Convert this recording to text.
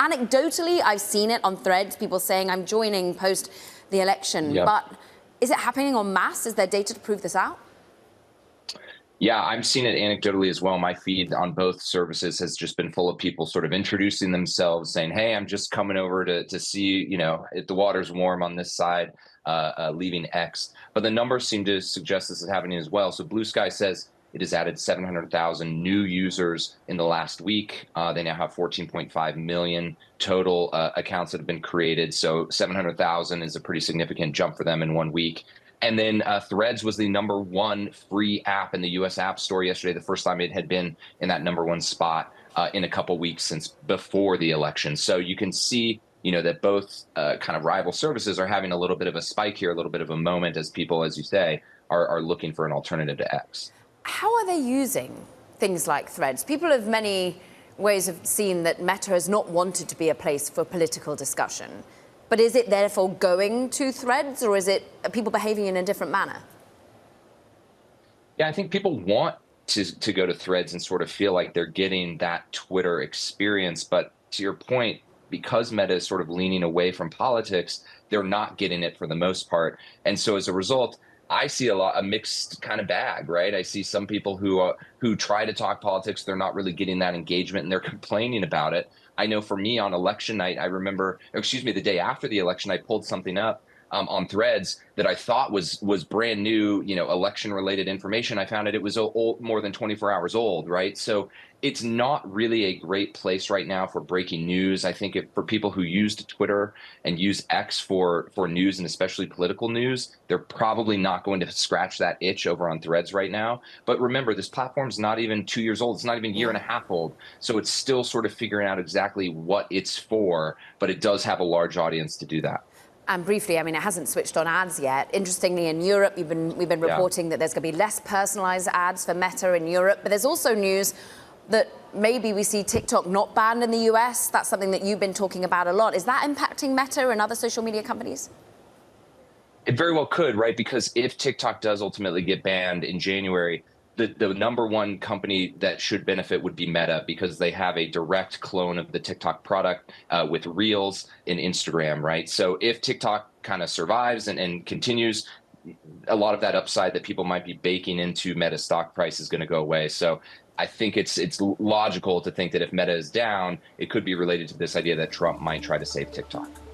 Anecdotally, I've seen it on threads, people saying I'm joining post the election. Yep. But is it happening en masse? Is there data to prove this out? Yeah, I'm seeing it anecdotally as well. My feed on both services has just been full of people sort of introducing themselves, saying, "Hey, I'm just coming over to see, if the water's warm on this side, leaving X." But the numbers seem to suggest this is happening as well. So Bluesky says it has added 700,000 new users in the last week. They now have 14.5 million total accounts that have been created. So 700,000 is a pretty significant jump for them in 1 week. And then Threads was the #1 free app in the U.S. App Store yesterday, the first time it had been in that #1 spot in a couple weeks since before the election. So you can see, that both kind of rival services are having a little bit of a spike here, a little bit of a moment as people, as you say, are looking for an alternative to X. How are they using things like Threads? People of many ways have seen that Meta has not wanted to be a place for political discussion. But is it therefore going to Threads, or is it people behaving in a different manner? Yeah, I think people want to go to Threads and sort of feel like they're getting that Twitter experience. But to your point, because Meta is sort of leaning away from politics, they're not getting it for the most part. And so as a result, I see a mixed kind of bag, right? I see some people who try to talk politics, they're not really getting that engagement, and they're complaining about it. I know for me on election night, I remember, the day after the election, I pulled something up on Threads that I thought was brand new, election related information. I found it was more than 24 hours old, right? So it's not really a great place right now for breaking news. I think for people who used Twitter and use X for news, and especially political news, they're probably not going to scratch that itch over on Threads right now. But remember, this platform's not even 2 years old. It's not even a year and a half old. So it's still sort of figuring out exactly what it's for, but it does have a large audience to do that. And briefly, I mean, it hasn't switched on ads yet. Interestingly, in Europe, we've been reporting that there's going to be less personalized ads for Meta in Europe. But there's also news that maybe we see TikTok not banned in the US. That's something that you've been talking about a lot. Is that impacting Meta and other social media companies? It very well could, right? Because if TikTok does ultimately get banned in January, the #1 company that should benefit would be Meta, because they have a direct clone of the TikTok product with Reels in Instagram, right? So if TikTok kind of survives and continues, a lot of that upside that people might be baking into Meta stock price is going to go away. So I think it's logical to think that if Meta is down, it could be related to this idea that Trump might try to save TikTok.